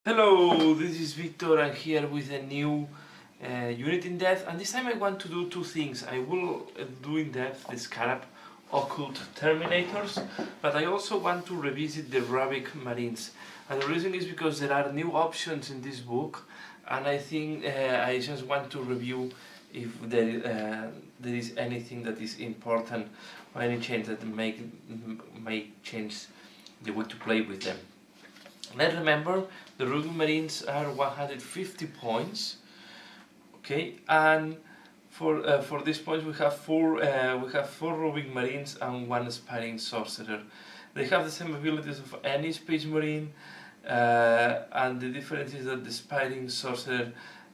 Hello, this is Victor. I'm here with a new unit in depth, and this time I want to do two things. I will do in depth the Scarab Occult Terminators, but I also want to revisit the Rubric Marines. And the reason is because there are new options in this book, and I think I just want to review if there is anything that is important or any change that may change the way to play with them. Let's remember the Rubric Marines are 150 points. Okay, and for these points we have four Rubric Marines and one Aspiring Sorcerer. They have the same abilities of any Space Marine, and the difference is that the Aspiring Sorcerer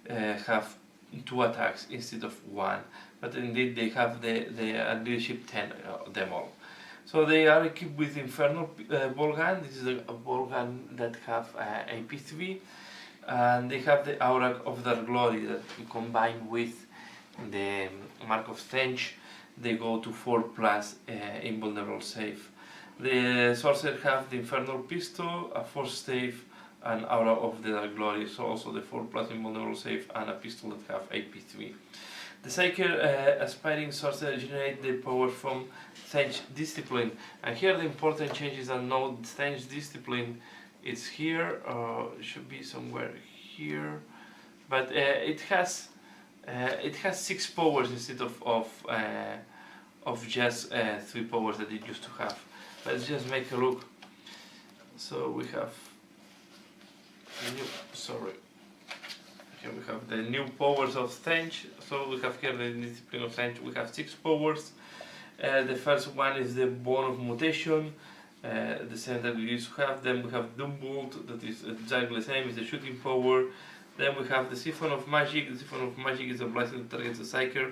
have 2 attacks instead of 1, but indeed they have the leadership 10 them all. So they are equipped with Infernal Ball Gun. This is a ball gun that have AP3, and they have the Aura of their Glory that combined with the Mark of Stench, they go to 4+ invulnerable save. The Sorcerer have the Infernal Pistol, a Force Stave, and Aura of the Dark Glory, so also the 4+ invulnerable save and a pistol that have AP3. The Psyker Aspiring Sorcerer generate the power from Stench Discipline, and here the important changes are note Stench Discipline. It's here, it should be somewhere here, but it has 6 powers instead of just 3 powers that it used to have. Let's just make a look. So we have here we have the new powers of Stench. So we have here the Discipline of Stench. We have 6 powers. The first one is the Bone of Mutation, the same that we used to have. Then we have Doombolt, that is exactly the same, is the shooting power. Then we have the Siphon of Magic. The Siphon of Magic is a blessing that targets the Psyker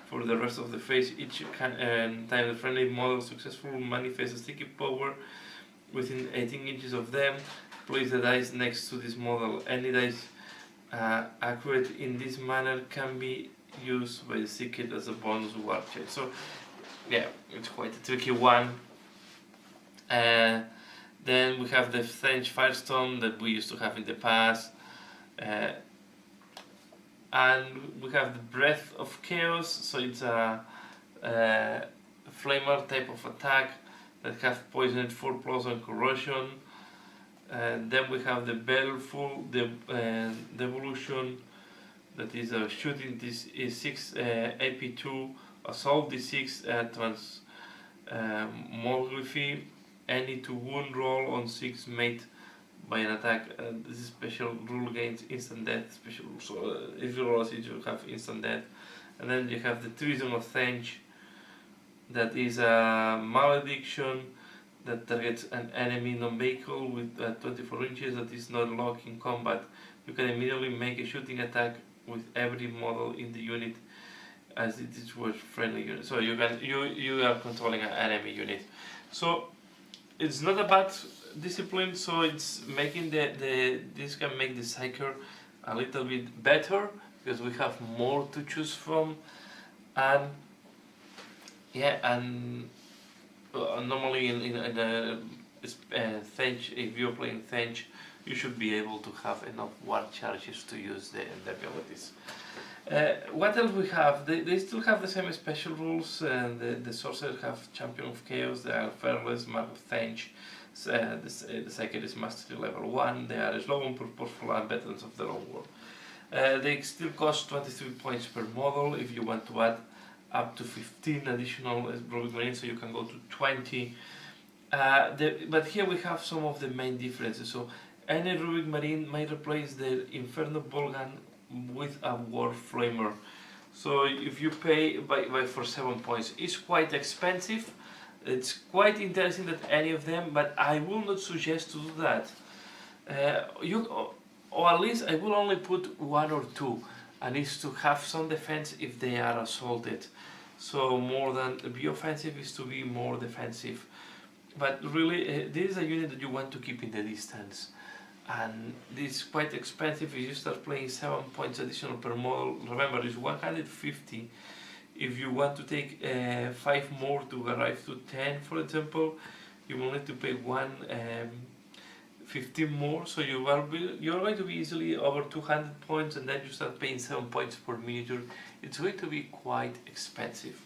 for the rest of the phase. Each time the friendly model successfully manifests a sticky power within 18 inches of them, place the dice next to this model. Any dice accurate in this manner can be used by the Seeker as a bonus war check. So yeah, it's quite a tricky one. Then we have the Stench Firestorm that we used to have in the past, and we have the Breath of Chaos. So it's a flamer type of attack that have poisoned 4+ and corrosion. Then we have the Baleful Devolution, that is a shooting. This is 6 AP2, assault D6, transmography, any to wound roll on 6 made by an attack. This is special rule against instant death. Special rule, so if you roll a 6 you have instant death. And then you have the Treason of Stench, that is a malediction that targets an enemy non-vehicle with 24 inches that is not locked in combat. You can immediately make a shooting attack with every model in the unit as it is with friendly unit. So you are controlling an enemy unit. So it's not a bad discipline. So it's making this can make the Psyker a little bit better because we have more to choose from, and yeah, and normally in a Stench, if you're playing Stench, you should be able to have enough war charges to use the abilities. What else we have? They still have the same special rules. The Sorcerers have Champion of Chaos, they are Fearless, Mark of Stench. The Psyker is Mastery level 1, they are slow and purposeful and veterans of their own war. They still cost 23 points per model. If you want to add up to 15 additional Rubric Marines, so you can go to 20. But here we have some of the main differences. So any Rubric Marine may replace the Infernal Ball Gun with a War Flamer. So if you pay for 7 points, it's quite expensive. It's quite interesting that any of them, but I will not suggest to do that. Or at least I will only put 1 or 2, and it's to have some defense if they are assaulted. So more than be offensive is to be more defensive. But really, this is a unit that you want to keep in the distance, and this is quite expensive. If you start playing 7 points additional per model, remember it's 150. If you want to take 5 more to arrive to 10, for example, you will need to pay 1 15 more, so you're going to be easily over 200 points, and then you start paying 7 points per miniature. It's going to be quite expensive.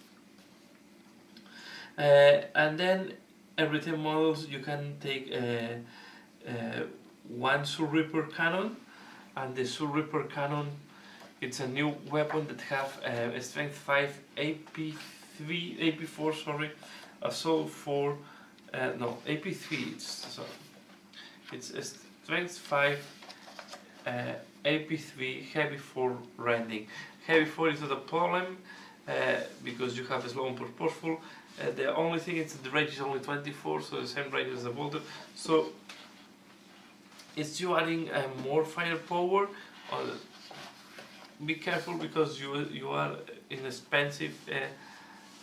And then every 10 models you can take one Soul Reaper cannon, and the Soul Reaper cannon, it's a new weapon that have a strength 5, AP4, sorry, assault 4, no, AP3, it's a strength 5, AP3, heavy 4 rending. Heavy 4 is not a problem because you have a slow and purposeful. The only thing is that the range is only 24, so the same range as the bolter. So it's you adding more firepower. Be careful because you are inexpensive.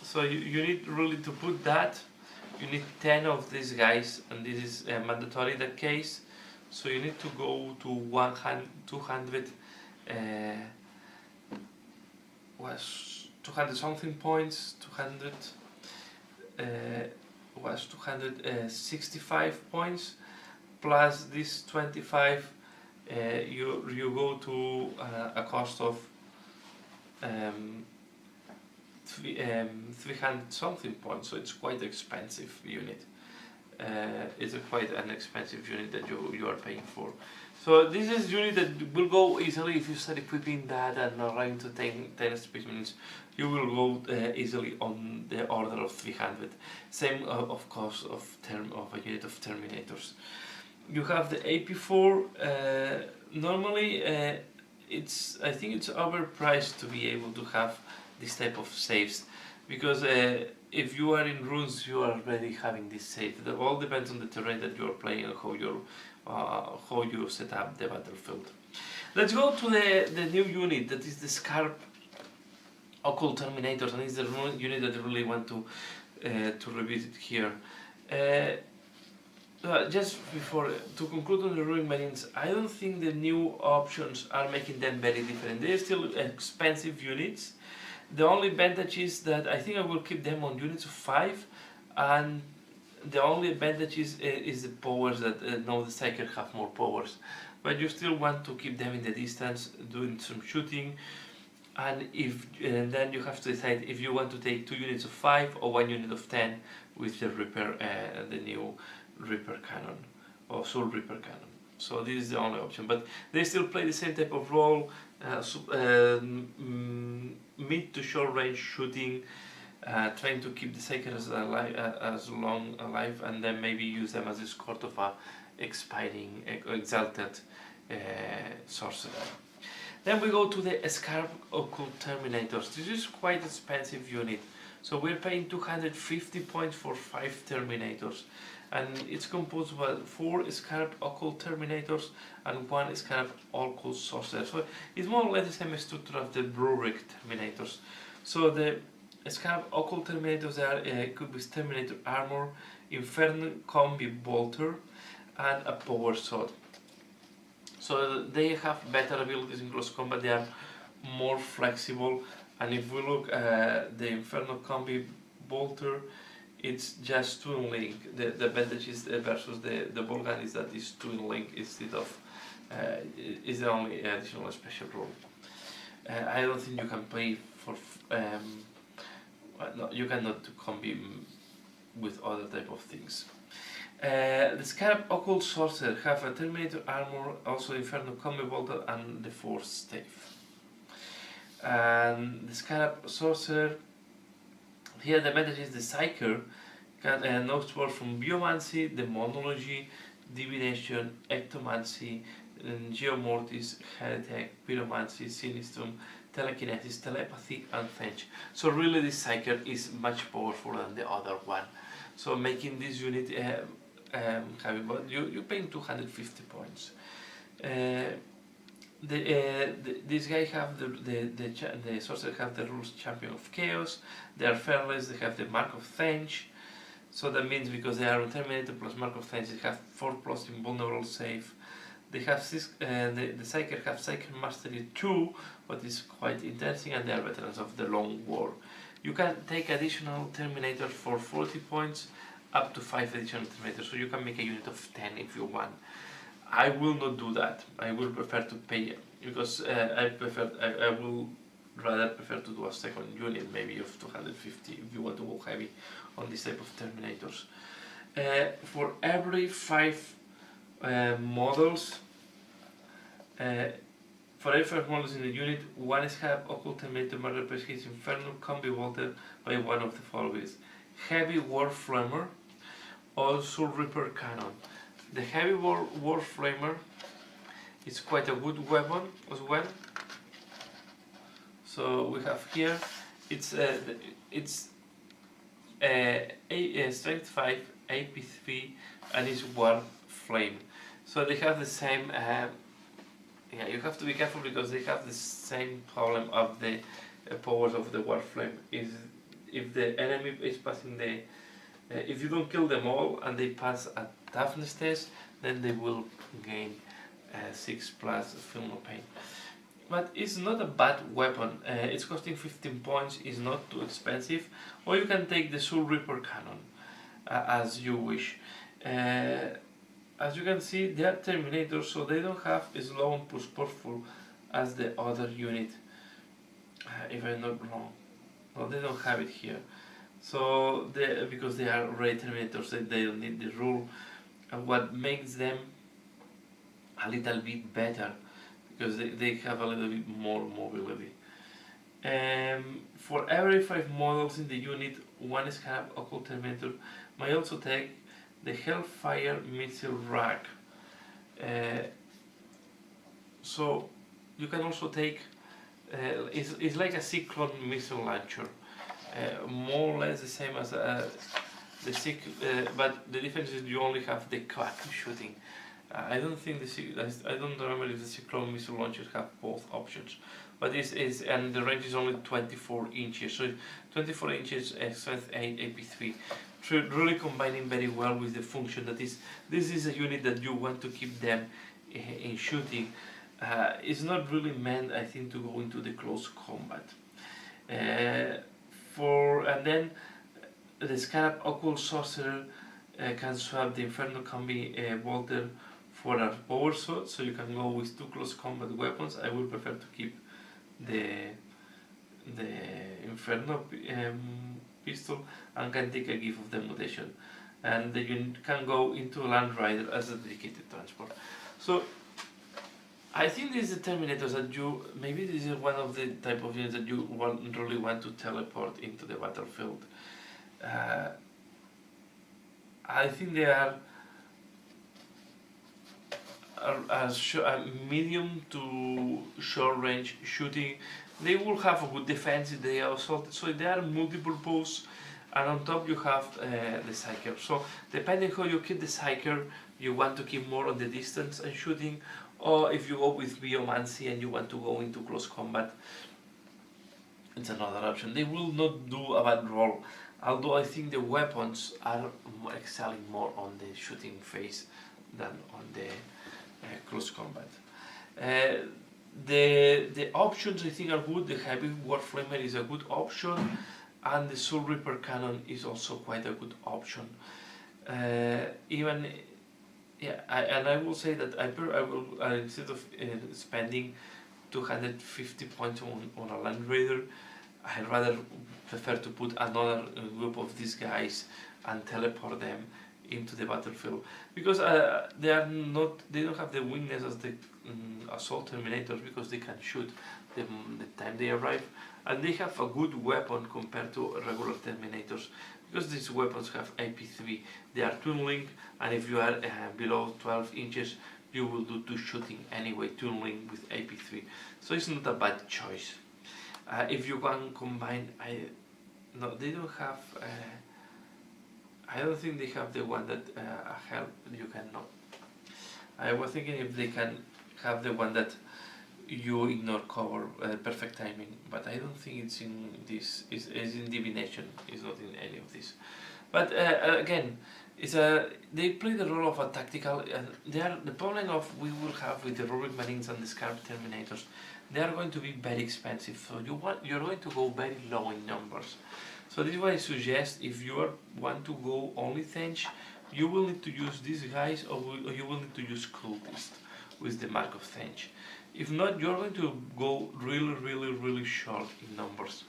So you need really to put that. You need 10 of these guys, and this is mandatory in that case. So you need to go to 200 was 200 something points. 200 was 265 points plus this 25. You go to a cost of 300 something points, so it's quite expensive unit. It's quite an expensive unit that you are paying for. So this is unit that will go easily if you start equipping that and running to 10 specimens. You will go easily on the order of 300. Same of course of a unit of Terminators. You have the AP4. Normally, I think it's overpriced to be able to have this type of saves, because if you are in runes, you are already having this save. It all depends on the terrain that you are playing and how you set up the battlefield. Let's go to the new unit that is the Scarab Occult Terminators, and it's the unit that I really want to revisit here. Just before, to conclude on the Rubric Marines, I don't think the new options are making them very different. They're still expensive units. The only advantage is that I think I will keep them on units of 5, and the only advantage is the powers that now the Striker have more powers. But you still want to keep them in the distance, doing some shooting, and then you have to decide if you want to take 2 units of 5 or 1 unit of 10 with the Reaper, the new Reaper cannon or Soul Reaper cannon. So this is the only option, but they still play the same type of role, mid to short range shooting, trying to keep the Psychers alive, as long alive, and then maybe use them as a escort of a expiring, exalted sorcerer. Then we go to the Scarab Occult Terminators. This is quite expensive unit, so we're paying 250 points for 5 Terminators. And it's composed of 4 Scarab Occult Terminators and 1 Scarab Occult Sorcerer. So it's more or less the same structure of the Rubric Terminators. So the Scarab Occult Terminators, they are equipped with Terminator Armor, Inferno Combi Bolter, and a Power Sword. So they have better abilities in close combat, they are more flexible, and if we look at the Inferno Combi Bolter, it's just 2 in link. The advantage is versus the ball gun is that it's 2 in link instead of is the only additional special rule. I don't think you can pay for no, you cannot combi with other type of things. The Scarab Occult Sorcerer have a Terminator Armor, also Inferno Combi Bolter, and the Force Stave. And the Scarab Sorcerer, here the advantage is the Psyker knows words from Biomancy, Demonology, Divination, Ectomancy, Geomortis, Heretic, Pyromancy, Sinistrum, Telekinesis, Telepathy, and Fetch. So really this Psyker is much powerful than the other one. So making this unit having, but you're paying 250 points. This guy have the sorcerer have the rules Champion of Chaos. They are fearless. They have the Mark of Thench. So that means because they are on Terminator plus Mark of Thench, they have 4+ invulnerable save. They have 6. The Psyker have Psyker Mastery 2, what is quite interesting, and they are veterans of the Long War. You can take additional Terminators for 40 points, up to 5 additional Terminators, so you can make a unit of 10 if you want. I will not do that. I will prefer to pay, because I will rather prefer to do a second unit, maybe of 250 if you want to go heavy on this type of Terminators. For every 5 models, for every 5 models in the unit, one Scarab Occult Terminator must replace his Infernal Combi Bolter by one of the following: Heavy Warflamer or Soul Reaper Cannon. The Heavy Warflamer is quite a good weapon as well. So we have here, it's strength 5, AP 3, and it's War Flame. So they have the same. Yeah, you have to be careful because they have the same problem of the powers of the Warflame. Is if the enemy is passing the, if you don't kill them all and they pass a toughness test, then they will gain 6 plus feel no pain. But it's not a bad weapon. It's costing 15 points. It's not too expensive. Or you can take the Soul Reaper Cannon as you wish. As you can see, they are Terminators, so they don't have slow and plus powerful as the other unit, if I'm not wrong. No, they don't have it here. So because they are already Terminators, they don't need the rule. And what makes them a little bit better, because they have a little bit more mobility. For every 5 models in the unit, one Scarab Occult Terminator may also take the Hellfire Missile Rack. So you can also take, it's like a Cyclone Missile Launcher, more or less the same as the but the difference is you only have the quack shooting. I don't think I don't remember if the Cyclone Missile Launchers have both options, but and the range is only 24 inches, so 24 inches, strength 8, AP3. Really combining very well with the function that is, this is a unit that you want to keep them in shooting. It's not really meant, I think, to go into the close combat. And then the Scarab Occult Sorcerer can swap the Infernal Combi Bolter for a power sword, so you can go with 2 close combat weapons. I would prefer to keep the Inferno pistol and can take a gift of the mutation, and then you can go into a Land Rider as a dedicated transport. So I think these are the Terminators that maybe this is one of the type of units that you really want to teleport into the battlefield. I think they are a medium to short range shooting. They will have a good defense if they are assaulted, so there are multiple bows, and on top you have the Psyker. So depending how you keep the Psyker, you want to keep more on the distance and shooting, or if you go with Biomancy and you want to go into close combat, it's another option. They will not do a bad roll, although I think the weapons are excelling more on the shooting phase than on the close combat. The options I think are good. The Heavy Warflamer is a good option, and the Soul Reaper Cannon is also quite a good option. I will say that I will instead of spending 250 points on a Land Raider, I rather prefer to put another group of these guys and teleport them into the battlefield, because they don't have the weakness as the assault Terminators, because they can shoot the time they arrive, and they have a good weapon compared to regular Terminators, because these weapons have AP3. They are twin link, and if you are below 12 inches, you will do 2 shooting anyway, twin link with AP3. So it's not a bad choice. If you can combine, they don't have. I don't think they have the one that help you cannot. I was thinking if they can have the one that you ignore cover, perfect timing, but I don't think it's in this. It's in divination. It's not in any of this. But again, they play the role of a tactical. The problem we will have with the Rubric Marines and the Scarab Terminators, they are going to be very expensive. So you're going to go very low in numbers. So this is what I suggest. If you want to go only Thench, you will need to use these guys, or you will need to use Cultist with the Mark of Thench. If not, you're going to go really short in numbers.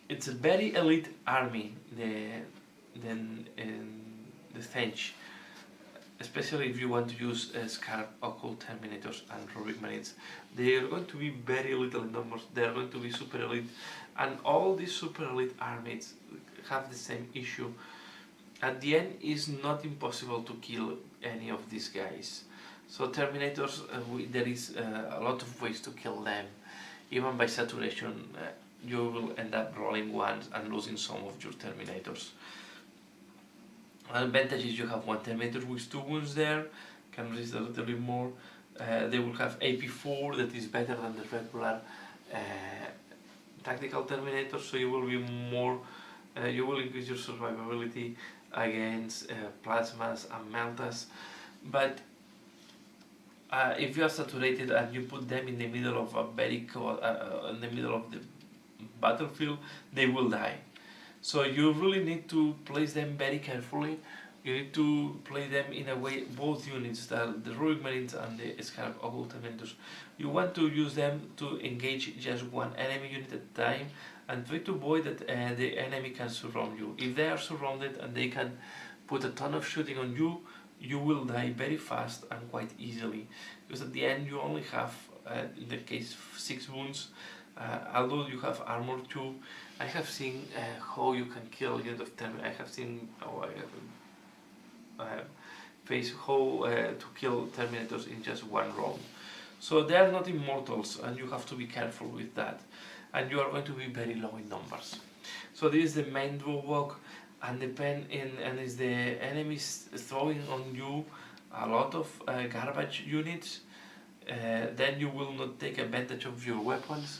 It's a very elite army, the Thench, especially if you want to use Scarab Occult Terminators and Rubric Marines. They are going to be very little in numbers, they are going to be super elite, and all these super elite armies have the same issue. At the end, it's not impossible to kill any of these guys. So Terminators, there is a lot of ways to kill them. Even by saturation, you will end up rolling ones and losing some of your Terminators. An advantage is you have one Terminator with 2 wounds there, can resist a little bit more. They will have AP4, that is better than the regular tactical Terminator, so you will be more, you will increase your survivability against plasmas and meltas. But if you are saturated and you put them in the middle of a in the middle of the battlefield, they will die. So you really need to place them very carefully. You need to play them in a way, both units, the Rubric Marines and the Scarab Occult Terminators. You want to use them to engage just one enemy unit at a time, and try to avoid that the enemy can surround you. If they are surrounded and they can put a ton of shooting on you, you will die very fast and quite easily. Because at the end you only have, in the case, 6 wounds. Although you have armor too, I have seen how you can kill a unit of Terminators. I have seen how face how to kill Terminators in just one round. So they are not immortals, and you have to be careful with that. And you are going to be very low in numbers. So this is the main drawback, and is the enemies throwing on you a lot of garbage units, then you will not take advantage of your weapons,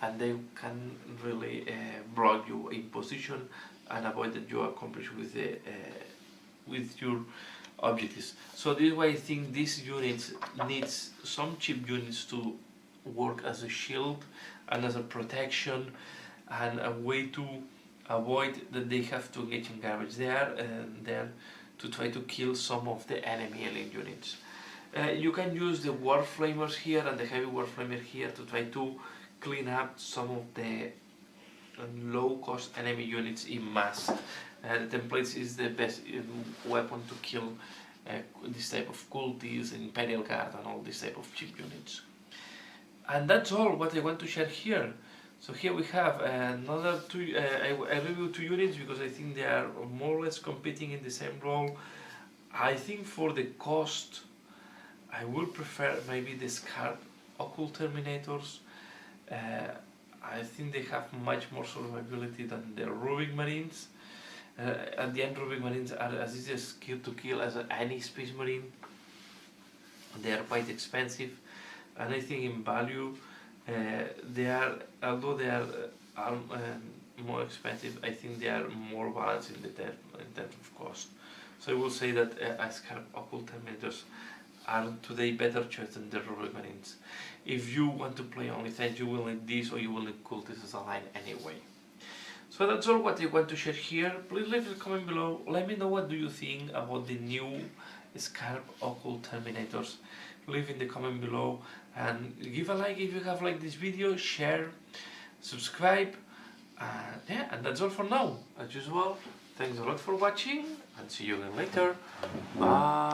and they can really block you in position and avoid that you accomplish with your objectives. So this is why I think these units needs some cheap units to work as a shield and as a protection, and a way to avoid that they have to engage in garbage. They are there to try to kill some of the enemy elite units. You can use the Warflamers here and the Heavy Warflamer here to try to clean up some of the low-cost enemy units in mass. The templates is the best weapon to kill this type of cultists, Imperial Guard, and all this type of cheap units. And that's all what I want to share here. So here we have another two. I review 2 units because I think they are more or less competing in the same role. I think for the cost, I would prefer maybe the Scarab Occult Terminators. I think they have much more survivability than the Rubric Marines. At the end, Rubric Marines are as easy to kill as any Space Marine. They are quite expensive, and I think in value, they are, although they are more expensive, I think they are more balanced in terms of cost. So I will say that Scarab Occult Terminators are today better choice than the Rubric Marines. If you want to play only Thench, you will need this, or you will need Cultists as a line anyway. So that's all what I want to share here. Please leave a comment below. Let me know what do you think about the new Scarab Occult Terminators. Leave in the comment below, and give a like if you have liked this video, share, subscribe, yeah, and that's all for now. As usual, thanks a lot for watching, and see you again later. Bye.